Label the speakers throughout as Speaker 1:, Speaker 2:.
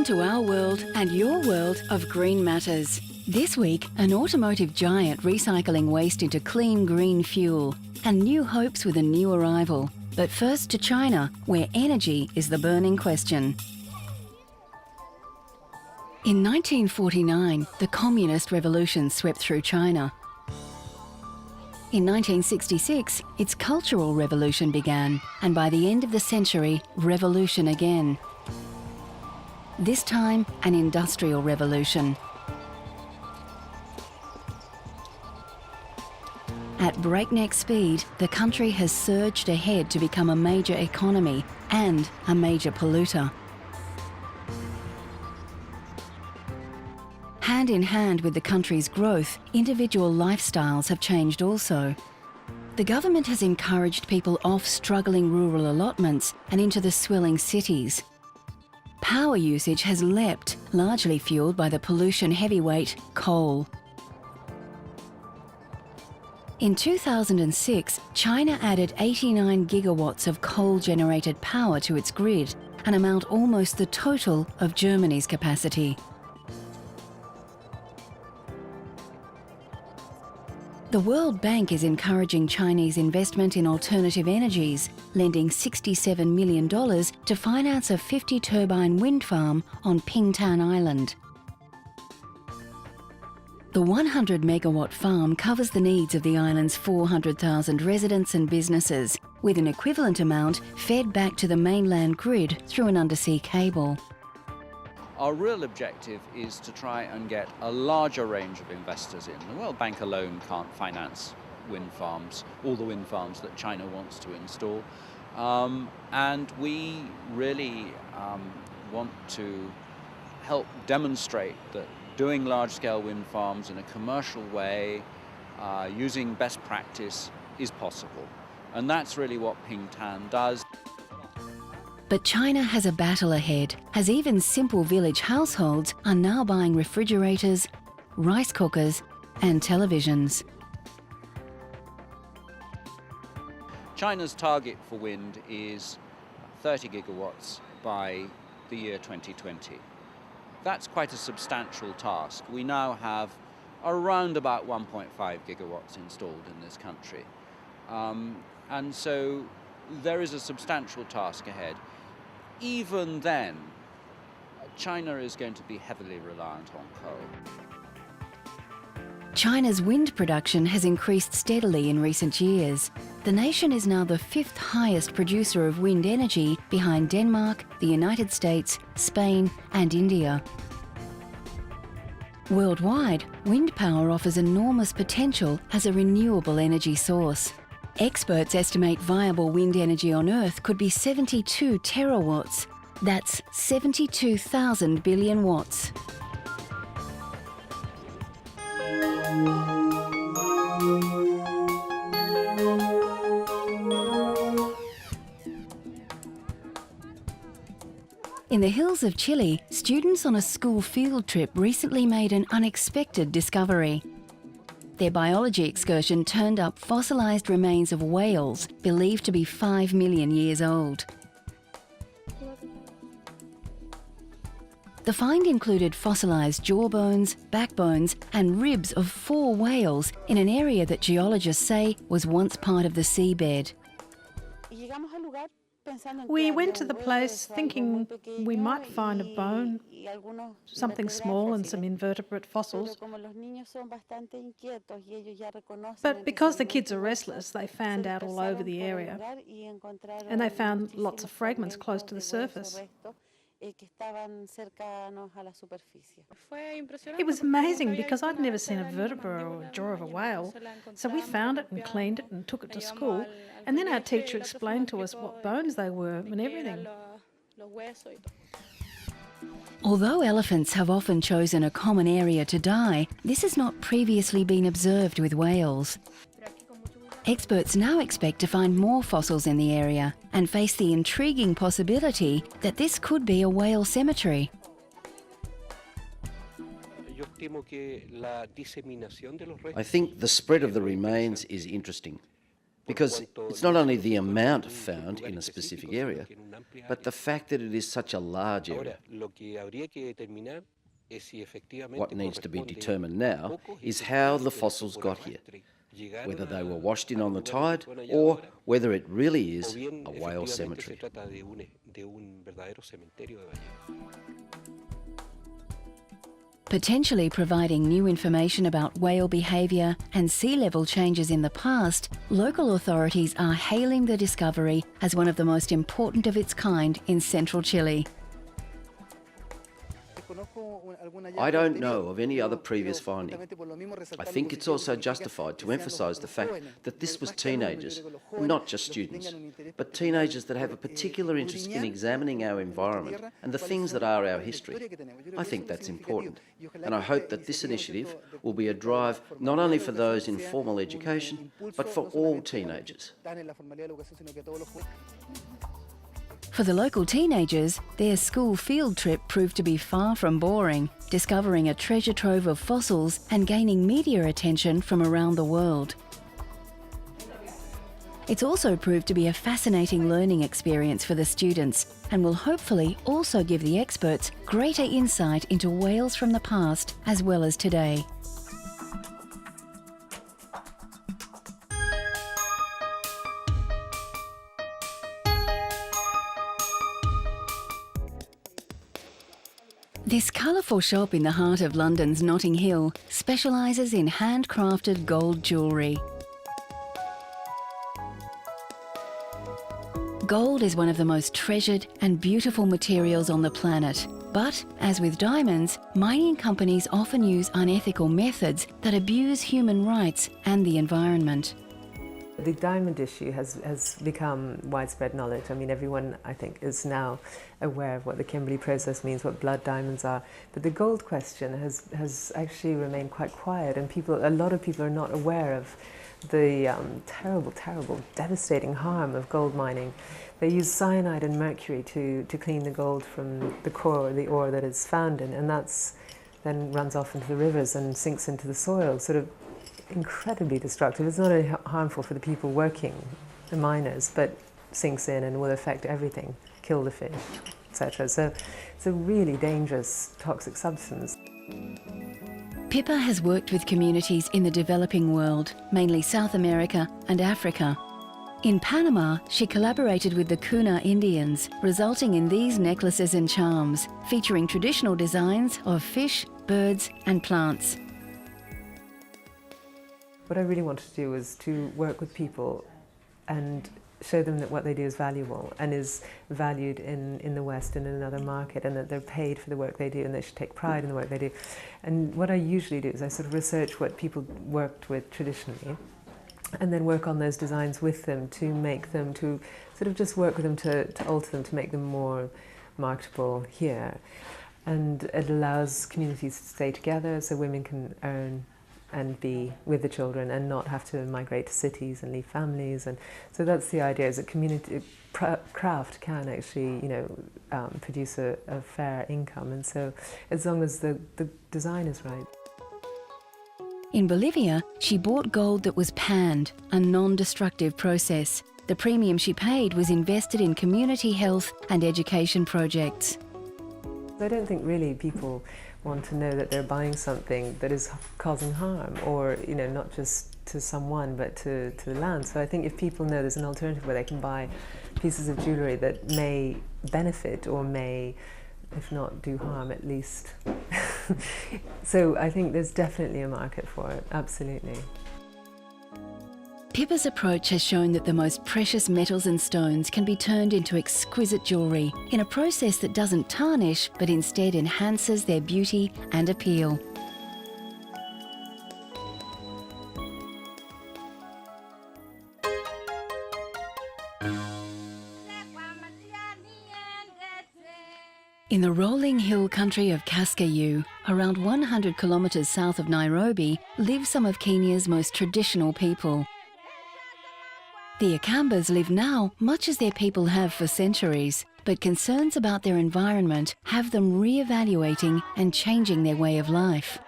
Speaker 1: Welcome to our world and your world of green matters. This week, an automotive giant recycling waste into clean green fuel and new hopes with a new arrival. But first to China, where energy is the burning question. In 1949, the Communist Revolution swept through China. In 1966, its Cultural Revolution began, and by the end of the century, revolution again. This time, an industrial revolution. At breakneck speed, the country has surged ahead to become a major economy and a major polluter. Hand in hand with the country's growth, individual lifestyles have changed also. The government has encouraged people off struggling rural allotments and into the swelling cities. Power usage has leapt, largely fuelled by the pollution heavyweight coal. In 2006, China added 89 gigawatts of coal-generated power to its grid, an amount almost the total of Germany's capacity. The World Bank is encouraging Chinese investment in alternative energies, lending $67 million to finance a 50-turbine wind farm on Pingtan Island. The 100-megawatt farm covers the needs of the island's 400,000 residents and businesses, with an equivalent amount fed back to the mainland grid through an undersea cable.
Speaker 2: Our real objective is to try and get a larger range of investors in. The World Bank alone can't finance wind farms, all the wind farms that China wants to install. And we really want to help demonstrate that doing large-scale wind farms in a commercial way, using best practice, is possible. And that's really what Pingtan does.
Speaker 1: But China has a battle ahead, as even simple village households are now buying refrigerators, rice cookers and televisions.
Speaker 2: China's target for wind is 30 gigawatts by the year 2020. That's quite a substantial task. We now have around about 1.5 gigawatts installed in this country. And so there is a substantial task ahead. Even then, China is going to be heavily reliant on coal.
Speaker 1: China's wind production has increased steadily in recent years. The nation is now the 5th highest producer of wind energy, behind Denmark, the United States, Spain and India. Worldwide, wind power offers enormous potential as a renewable energy source. Experts estimate viable wind energy on Earth could be 72 terawatts. That's 72,000 billion watts. In the hills of Chile, students on a school field trip recently made an unexpected discovery. Their biology excursion turned up fossilised remains of whales believed to be 5 million years old. The find included fossilised jawbones, backbones and ribs of 4 whales in an area that geologists say was once part of the seabed.
Speaker 3: We went to the place thinking we might find a bone, something small and some invertebrate fossils. But because the kids are restless, they fanned out all over the area and they found lots of fragments close to the surface. It was amazing because I'd never seen a vertebra or a jaw of a whale. So we found it and cleaned it and took it to school. And then our teacher explained to us what bones they were and everything.
Speaker 1: Although elephants have often chosen a common area to die, this has not previously been observed with whales. Experts now expect to find more fossils in the area and face the intriguing possibility that this could be a whale cemetery.
Speaker 4: I think the spread of the remains is interesting. Because it's not only the amount found in a specific area, but the fact that it is such a large area. What needs to be determined now is how the fossils got here, whether they were washed in on the tide or whether it really is a whale cemetery.
Speaker 1: Potentially providing new information about whale behaviour and sea level changes in the past, local authorities are hailing the discovery as one of the most important of its kind in central Chile.
Speaker 4: I don't know of any other previous finding. I think it's also justified to emphasise the fact that this was teenagers, not just students, but teenagers that have a particular interest in examining our environment and the things that are our history. I think that's important, and I hope that this initiative will be a drive not only for those in formal education, but for all teenagers.
Speaker 1: For the local teenagers, their school field trip proved to be far from boring, discovering a treasure trove of fossils and gaining media attention from around the world. It's also proved to be a fascinating learning experience for the students and will hopefully also give the experts greater insight into whales from the past as well as today. This colourful shop in the heart of London's Notting Hill specialises in handcrafted gold jewellery. Gold is one of the most treasured and beautiful materials on the planet. But, as with diamonds, mining companies often use unethical methods that abuse human rights and the environment.
Speaker 5: The diamond issue has become widespread knowledge. I mean, everyone, I think, is now aware of what the Kimberley process means, what blood diamonds are. But the gold question has actually remained quite quiet, and a lot of people are not aware of the terrible, devastating harm of gold mining. They use cyanide and mercury to clean the gold from the core, the ore that it's found in, and that's then runs off into the rivers and sinks into the soil, sort of incredibly destructive. It's not only harmful for the people working, the miners, but sinks in and will affect everything, kill the fish, etc. So it's a really dangerous, toxic substance.
Speaker 1: Pippa has worked with communities in the developing world, mainly South America and Africa. In Panama, she collaborated with the Kuna Indians, resulting in these necklaces and charms, featuring traditional designs of fish, birds and plants.
Speaker 5: What I really wanted to do was to work with people and show them that what they do is valuable and is valued in the West and in another market, and that they're paid for the work they do and they should take pride in the work they do. And what I usually do is I sort of research what people worked with traditionally and then work on those designs with them to make them, to sort of just work with them to alter them, to make them more marketable here. And it allows communities to stay together so women can earn and be with the children and not have to migrate to cities and leave families. And so that's the idea, is that community craft can actually, produce a fair income. And so as long as the design is right.
Speaker 1: In Bolivia, she bought gold that was panned, a non-destructive process. The premium she paid was invested in community health and education projects.
Speaker 5: I don't think really people want to know that they're buying something that is causing harm, or not just to someone but to the land. So I think if people know there's an alternative where they can buy pieces of jewellery that may benefit or may, if not do harm, at least. So I think there's definitely a market for it, absolutely.
Speaker 1: Pippa's approach has shown that the most precious metals and stones can be turned into exquisite jewellery in a process that doesn't tarnish but instead enhances their beauty and appeal. In the rolling hill country of Kaskayu, around 100 kilometres south of Nairobi, live some of Kenya's most traditional people. The Akambas live now much as their people have for centuries, but concerns about their environment have them re-evaluating and changing their way of life.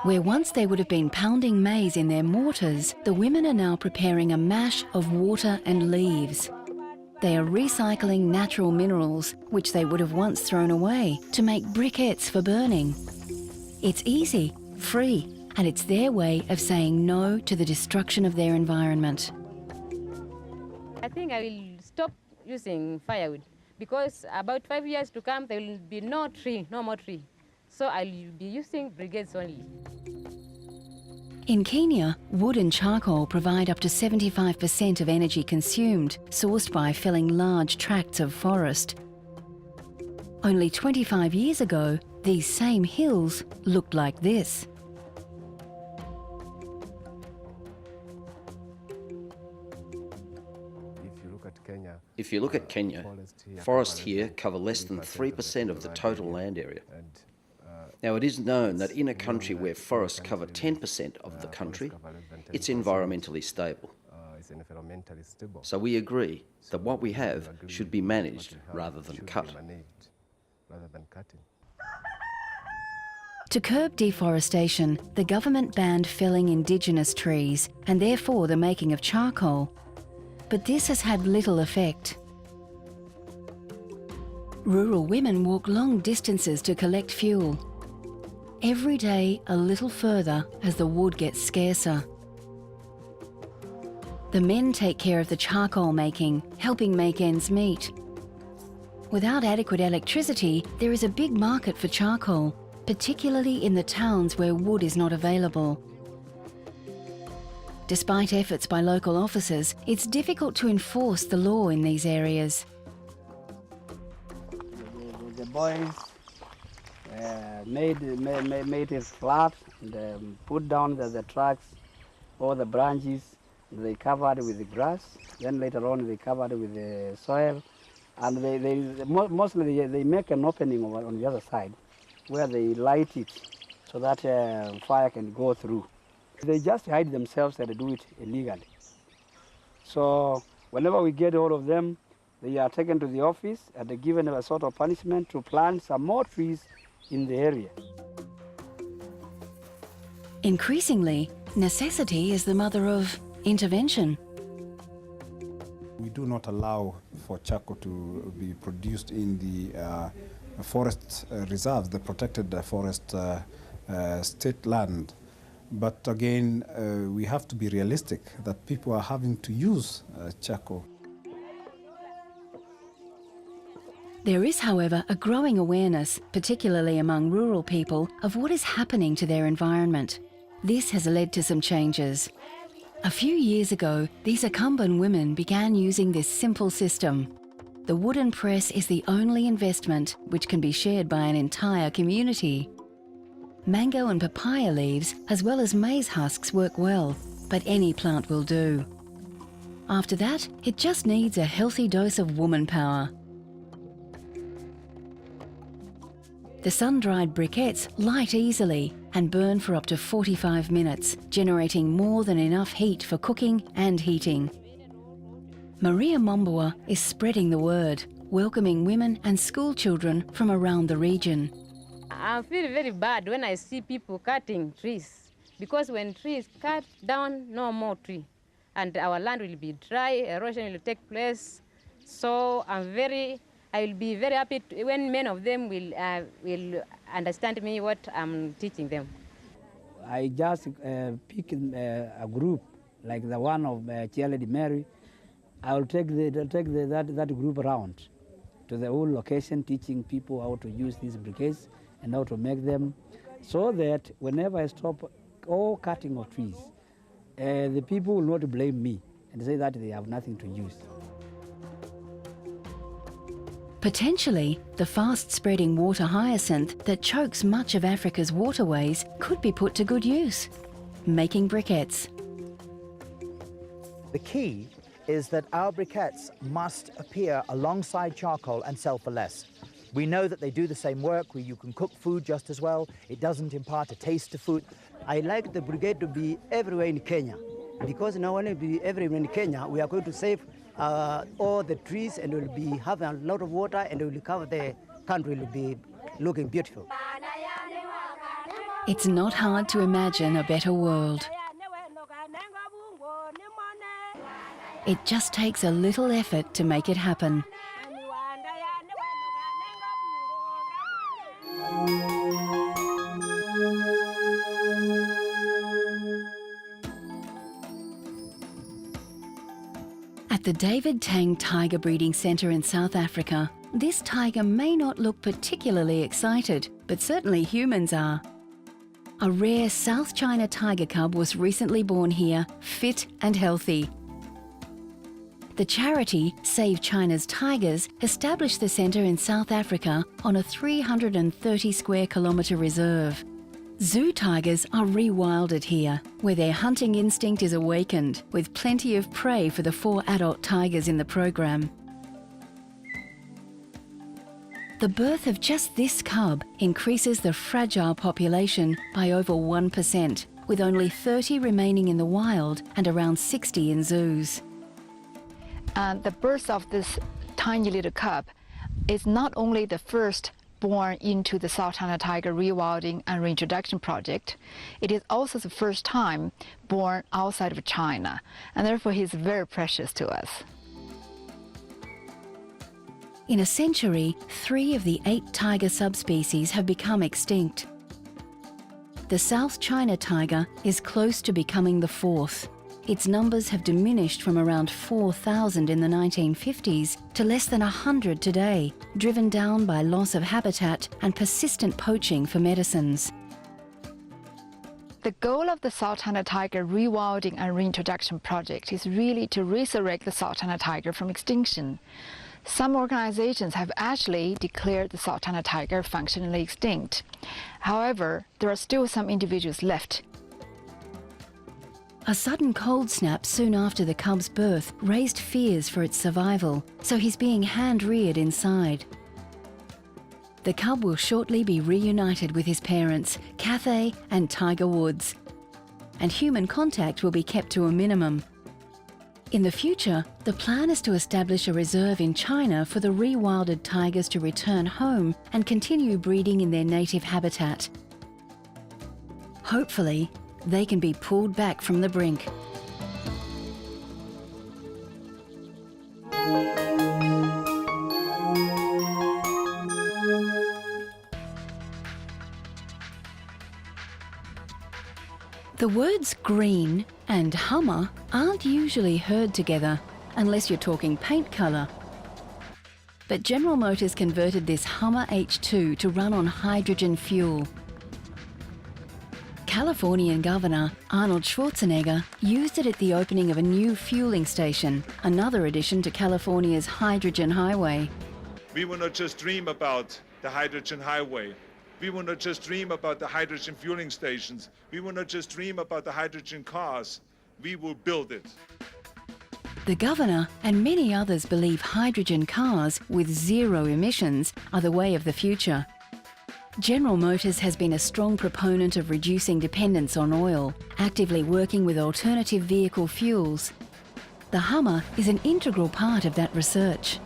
Speaker 1: Where once they would have been pounding maize in their mortars, the women are now preparing a mash of water and leaves. They are recycling natural minerals, which they would have once thrown away, to make briquettes for burning. It's easy, free, and it's their way of saying no to the destruction of their environment.
Speaker 6: I think I will stop using firewood because about 5 years to come there will be no more tree. So I'll be using briquettes only.
Speaker 1: In Kenya, wood and charcoal provide up to 75% of energy consumed, sourced by felling large tracts of forest. Only 25 years ago, these same hills looked like this.
Speaker 4: If you look at Kenya, forests here cover less than 3% of the total land area. Now, it is known that in a country where forests cover 10% of the country, it's environmentally stable. So we agree that what we have should be managed rather than cut.
Speaker 1: To curb deforestation, the government banned felling indigenous trees and therefore the making of charcoal. But this has had little effect. Rural women walk long distances to collect fuel. Every day a little further as the wood gets scarcer. The men take care of the charcoal making, helping make ends meet. Without adequate electricity, there is a big market for charcoal, particularly in the towns where wood is not available. Despite efforts by local officers, it's difficult to enforce the law in these areas.
Speaker 7: The boys made it flat and put down the tracks, all the branches. They covered with the grass. Then later on they covered with the soil, and mostly they make an opening on the other side, where they light it so that fire can go through. They just hide themselves and do it illegally. So whenever we get all of them, they are taken to the office and they're given a sort of punishment to plant some more trees in the area.
Speaker 1: Increasingly, necessity is the mother of intervention.
Speaker 8: We do not allow for charcoal to be produced in the forest reserves, the protected forest state land. But again, we have to be realistic that people are having to use charcoal.
Speaker 1: There is, however, a growing awareness, particularly among rural people, of what is happening to their environment. This has led to some changes. A few years ago, these Akamban women began using this simple system. The wooden press is the only investment which can be shared by an entire community. Mango and papaya leaves, as well as maize husks, work well, but any plant will do. After that, it just needs a healthy dose of woman power. The sun-dried briquettes light easily and burn for up to 45 minutes, generating more than enough heat for cooking and heating. Maria Mombua is spreading the word, welcoming women and school children from around the region.
Speaker 6: I feel very bad when I see people cutting trees, because when trees cut down, no more tree, and our land will be dry, erosion will take place. So I will be very happy when many of them will understand me what I'm teaching them.
Speaker 7: I just pick a group like the one of Cheerleader Mary. I will take that group around to the whole location, teaching people how to use these briquettes and how to make them, so that whenever I stop all cutting of trees, the people will not blame me and say that they have nothing to use.
Speaker 1: Potentially, the fast-spreading water hyacinth that chokes much of Africa's waterways could be put to good use, making briquettes.
Speaker 9: The key is that our briquettes must appear alongside charcoal and sell for less. We know that they do the same work, where you can cook food just as well. It doesn't impart a taste to food.
Speaker 10: I like the briquette to be everywhere in Kenya, because now when it be everywhere in Kenya, we are going to save all the trees, and we'll be having a lot of water, and it will cover the country, will be looking beautiful.
Speaker 1: It's not hard to imagine a better world. It just takes a little effort to make it happen. At the David Tang Tiger Breeding Centre in South Africa, this tiger may not look particularly excited, but certainly humans are. A rare South China tiger cub was recently born here, fit and healthy. The charity Save China's Tigers established the centre in South Africa on a 330 square kilometre reserve. Zoo tigers are rewilded here, where their hunting instinct is awakened, with plenty of prey for the 4 adult tigers in the program. The birth of just this cub increases the fragile population by over 1%, with only 30 remaining in the wild and around 60 in zoos.
Speaker 11: The birth of this tiny little cub is not only the first born into the South China Tiger Rewilding and Reintroduction Project, it is also the first time born outside of China, and therefore he is very precious to us.
Speaker 1: In a century, 3 of the 8 tiger subspecies have become extinct. The South China tiger is close to becoming the 4th. Its numbers have diminished from around 4,000 in the 1950s to less than 100 today, driven down by loss of habitat and persistent poaching for medicines.
Speaker 11: The goal of the South China Tiger Rewilding and Reintroduction Project is really to resurrect the South China tiger from extinction. Some organizations have actually declared the South China tiger functionally extinct. However, there are still some individuals left.
Speaker 1: A sudden cold snap soon after the cub's birth raised fears for its survival, so he's being hand-reared inside. The cub will shortly be reunited with his parents, Cathay and Tiger Woods, and human contact will be kept to a minimum. In the future, the plan is to establish a reserve in China for the rewilded tigers to return home and continue breeding in their native habitat. Hopefully, they can be pulled back from the brink. The words green and Hummer aren't usually heard together, unless you're talking paint colour. But General Motors converted this Hummer H2 to run on hydrogen fuel. Californian Governor Arnold Schwarzenegger used it at the opening of a new fueling station, another addition to California's hydrogen highway.
Speaker 12: We will not just dream about the hydrogen highway. We will not just dream about the hydrogen fueling stations. We will not just dream about the hydrogen cars. We will build it.
Speaker 1: The Governor and many others believe hydrogen cars with 0 emissions are the way of the future. General Motors has been a strong proponent of reducing dependence on oil, actively working with alternative vehicle fuels. The Hummer is an integral part of that research.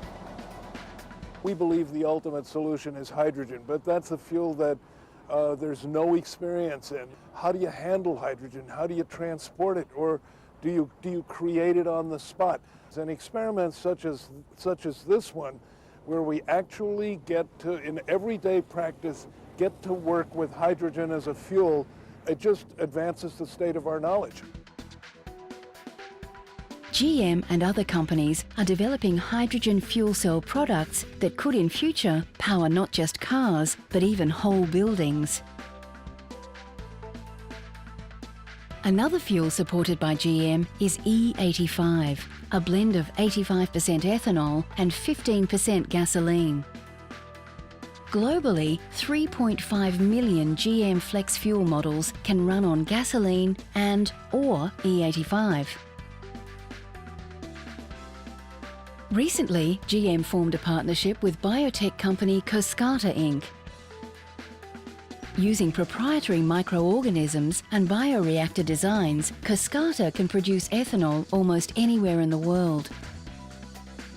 Speaker 13: We believe the ultimate solution is hydrogen, but that's a fuel that there's no experience in. How do you handle hydrogen? How do you transport it? Or do you create it on the spot? And experiments such as this one, where we actually get to, in everyday practice, get to work with hydrogen as a fuel, it just advances the state of our knowledge.
Speaker 1: GM and other companies are developing hydrogen fuel cell products that could in future power not just cars, but even whole buildings. Another fuel supported by GM is E85, a blend of 85% ethanol and 15% gasoline. Globally, 3.5 million GM Flex fuel models can run on gasoline or E85. Recently, GM formed a partnership with biotech company Coscata Inc. Using proprietary microorganisms and bioreactor designs, Coscata can produce ethanol almost anywhere in the world.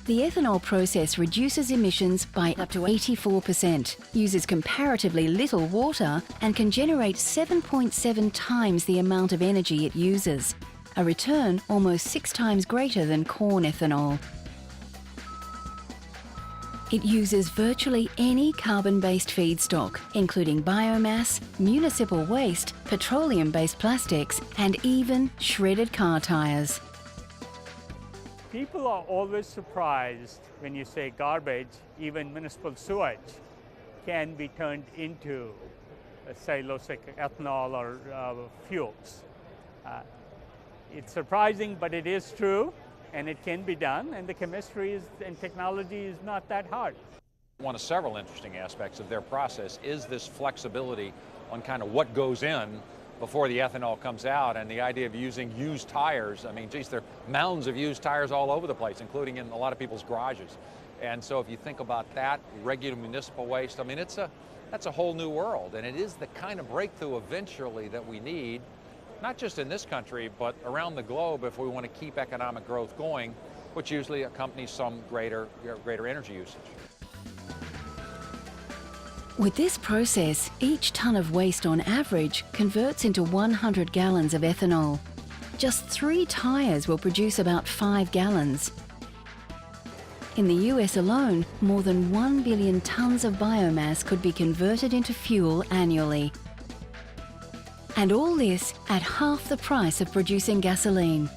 Speaker 1: The ethanol process reduces emissions by up to 84%, uses comparatively little water, and can generate 7.7 times the amount of energy it uses, a return almost 6 times greater than corn ethanol. It uses virtually any carbon-based feedstock, including biomass, municipal waste, petroleum-based plastics, and even shredded car tyres.
Speaker 14: People are always surprised when you say garbage, even municipal sewage can be turned into cellulosic ethanol or fuels. It's surprising, but it is true, and it can be done, and the chemistry and technology is not that hard.
Speaker 15: One of several interesting aspects of their process is this flexibility on kind of what goes in before the ethanol comes out, and the idea of using used tires. I mean, geez, there are mounds of used tires all over the place, including in a lot of people's garages. And so if you think about that, regular municipal waste, I mean, that's a whole new world, and it is the kind of breakthrough eventually that we need, not just in this country, but around the globe if we want to keep economic growth going, which usually accompanies some greater energy usage.
Speaker 1: With this process, each tonne of waste on average converts into 100 gallons of ethanol. Just 3 tyres will produce about 5 gallons. In the US alone, more than 1 billion tonnes of biomass could be converted into fuel annually. And all this at half the price of producing gasoline.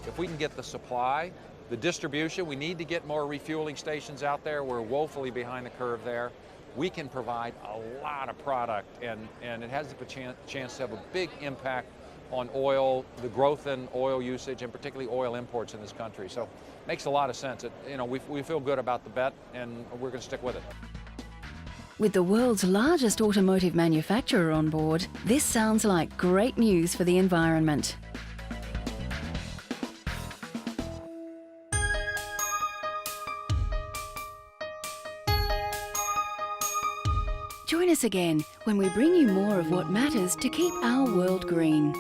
Speaker 15: If we can get the supply, the distribution, we need to get more refueling stations out there. We're woefully behind the curve there. We can provide a lot of product, and it has the chance to have a big impact on oil, the growth in oil usage, and particularly oil imports in this country. So it makes a lot of sense. We feel good about the bet, and we're going to stick with it.
Speaker 1: With the world's largest automotive manufacturer on board, this sounds like great news for the environment. Join us again when we bring you more of what matters to keep our world green.